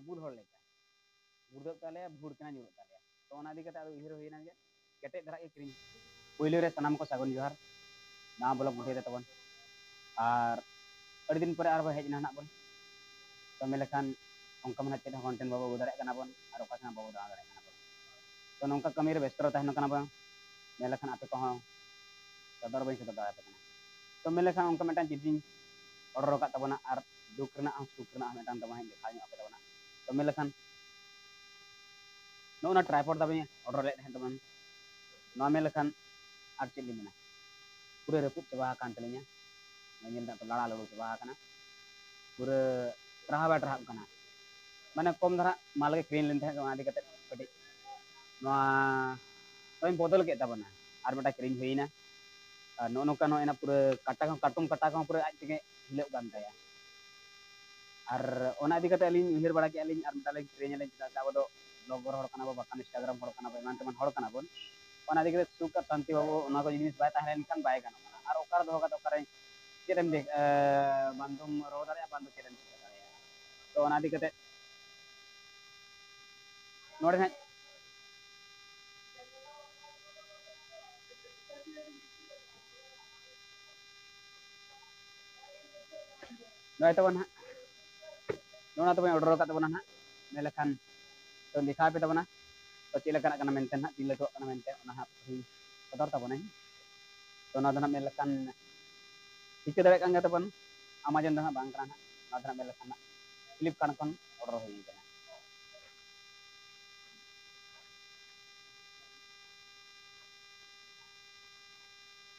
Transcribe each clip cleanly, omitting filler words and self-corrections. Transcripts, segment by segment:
Bull हर लेका बुर्दब ताले भूर कना जुरुग ताले तो ओना दी कते उहिर होइना जे केटे धरा के क्रीम पहिले रे सनाम को सागुन जोहार ना ब्लॉग बुझे दे तबन और अड़ी दिन पर आर हेज ना बन तो मेलेखान onka mana चेद कंटेंट बाबू दारे kana bon और ओका sana बाबू दारे kana bon तो नोंका कमी रे व्यस्त रहना kana bon मेलेखान आपे को सदर बई सदर दारे kana तो मेलेखान onka मेटान जिदिन ऑर्डर का तबना और दुख रना सुख रना मेटान तबना लिखा आपे तबना तो मेलेखान नोना ट्राइपॉड तबे ऑर्डर ले तबन नो मेलेखान और चेद लिमिना पूरे रपुत चबा कान तलिया नयन दा लाड़ा लड़ू चबा kana पूरे ट्राहा kana माने कम धरा माल के क्रीन लेन थे आदि कते कटी नोई बदल के तबना और मेटा क्रीन हुईना नो नोका नोना पूरे काटा काटुम काटा को पूरे आज के हिलो गान ताया और ओना इदी कते अलिन उहिर बड़ा के अलिन और मेटा ले क्रीन ले चदा अब दो ब्लॉगर हर kana बाबा इंस्टाग्राम हर kana बाय मानते मन हर kana बोन ओना इदी कते सुख शांति बाबू ओना को जिनिस बाय ताहेन खान बाय गानो और ओकार दो का ओकारे चेदम देख बांधुम रो दारे बांधु चेदम दारे तो ओना इदी कते नोड़े हैं नोय तबन हा नोना तबन ऑर्डर का तबन हा मेलेखान तो दिखा पे तबना तो चेले kana kana मेंटेन हा दिले तो kana मेंटेन ओना हा सदर तबन तो ना दना मेलेखान ठीक दारे kan तबन अमेजन दना बांग kana ना दना मेलेखान फ्लिपकार्ट खन ऑर्डर होई kana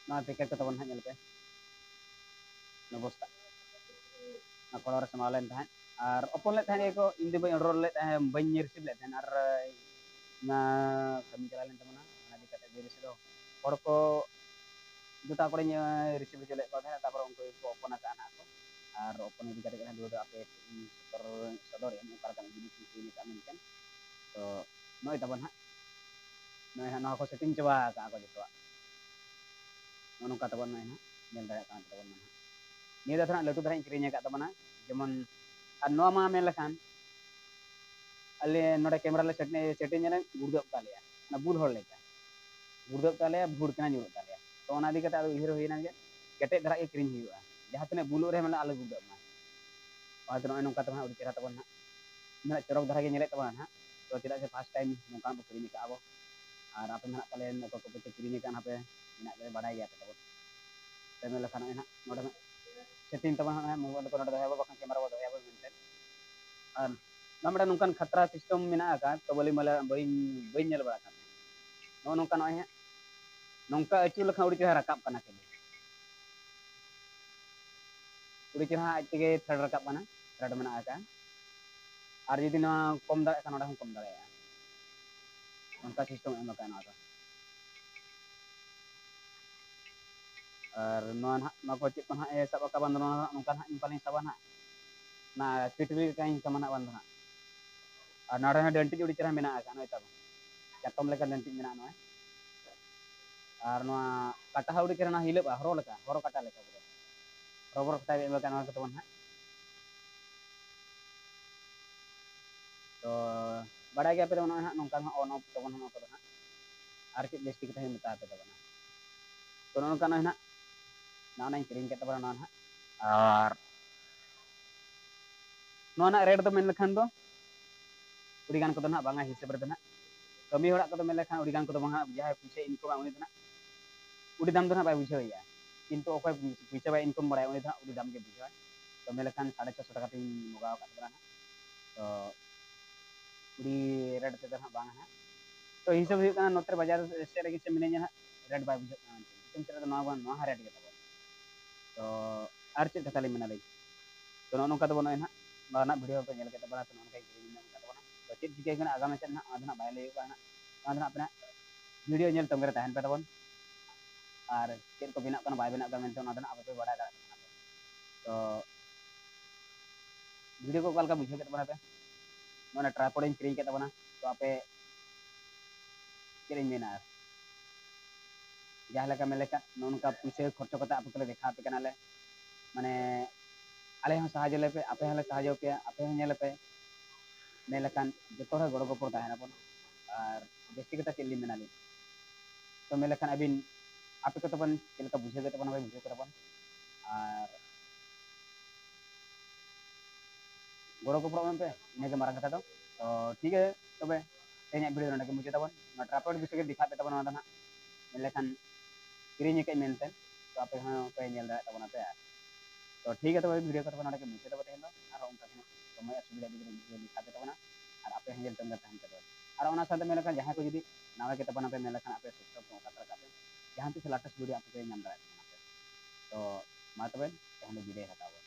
ना पैकेट को तबन हा नेल पे नबस्ता ना कलर समालेन था और ओपन ले थाने को इन दे ऑर्डर ले बन रिसीव ले थाने और ना कमी चला लेन तमना ना दी कते दे रिसीव और को जुटा को रिसीव चले को था तापर उनको को ओपन का ना को और ओपन इदी कते दो आपे सदर सदर एम कर का जिनिस की का मेंटेन तो नय तबन हा नय हा ना को सेटिंग चबा का को जतो नोनो का तबन नय हा नेल दाया का तबन ना निया दा थना लटू धरा क्रीन का तबना जेमन और नो मा मेन लखान अले नोडे कैमरा ले सेटिंग ने गुड़दब ताले ना बुल हर लेका गुड़दब ताले भूर कना जुरुग ताले तो ओना दी कते उहिर होइना जे केटे धरा के क्रीन हुआ जहां तने बुलु रे माने आलो गुड़दब मा और नोय नोका तबना उडी चेहरा तबन ना चरक धरा के नेले तबना हा तो चेदा से फर्स्ट टाइम नोका बो क्रीन का आबो और आपे ना पाले नको को पे क्रीन का आपे ना के बाडाय गया तबन तेमे लखान ना नोडे सेटिंग तबन ना मोबाइल को नोडे दहबो बखन कैमरा बो दहबो मेंटेन और ना नोकान खतरा सिस्टम मेना का तो बोली मला बई नेल बड़ा का नो नोका नय है नोंका अचू लखा उड़ी चेहरा राकाब kana के उड़ी चेहरा आज तेगे थर्ड राकाब kana थर्ड मेना का और यदि ना कम दाड़े का नोडे हम कम दाड़े उनका सिस्टम एम का ना और नो को चेक ना ए सब का बंद नोका ना पालिन सब ना ना पिटली का इन कमना बंद ना और नाडे ना डेंटी उड़ी चेहरा मेना का नय तब चटम लेका डेंटी मेना नय और नोआ काटा उड़ी चेहरा ना हिलबा हरो लेका हरो काटा लेका रबर कटा एम का ना तबन हा तो बड़ा गया पे तो ना नोका ना ऑन ऑफ तबन ना को ना और के बेस्टी के मेता पे तबन तो नोका ना ना क्रीन के तबन ना और नोना रेट तो मेन लखान दो उड़ी गान को ना बांगा हिसाब रे ना कमी हड़ा को मेन लखान उड़ी गान को बांगा जहां पीछे इनको बा उनी ना उड़ी दाम दो ना बाय बुझाइया किंतु ओकय पीछे बाय इनकम बड़ा उनी ना उड़ी दाम के बुझाय तो मेन लखान 650 टाका तीन मगाव का तबना तो उड़ी रेट ते ना बांगा है तो हिसाब हुई kana नोतर बाजार से लगी से मिने ना रेट बाय बुझा kana तुम से ना बन ना रेट के तब तो आर चे कथा ले मेना ले तो नो नोका तबन ना बाना वीडियो पे नेल के तबना तो नोका गिरी ना तबना तो चेक जिके kana आगामी से ना आदना बाय ले का ना ना अपना वीडियो नेल तंगरे तहन पे तबन और चेक को बिना kana बाय बिना का मेनते ना आप पे बड़ा तो वीडियो को कल का बुझे के तबना पे माने ट्राइपॉड इन क्रीन के तबना तो आपे चेक मेना जहाँ लेका मेलेका नोनका पुइसे खर्चो कता आप को देखा पे कनाले माने आले हम साहाय्य लेपे आपे हले साहाय्य पे आपे नेल पे मेलेखान जो गड़ गपड़ तहनाबन और बेसि कथा चेक मेनाली तो मेलेखान अबिन आपे को तबन चलका बुझे तबन बुझे तबन और गड़ गपड़ पे इन मारा कथा तो ठीक है तब तेज भिडियो नोडे मुझे तबन ट्राइपॉड विषय दिखा पे तबन ना मेलेखान किरिंग के मेनते तो आपे हाँ पे नेल दा तबन पे तो ठीक है तब भिडियो को तबन नोडे मुझे तब तेन और उनका समय असुविधा भिडियो दिखा पे तबन और आपे हेल तंग तहन पे और ओना साथे मेलेखान जहां को जदी नावा के तबन पे मेलेखान आपे सब्सक्राइब को कतर कापे जहां तीस लाटेस्ट वीडियो आपे नाम दा तो मा तबे तहन विदाय हताबो।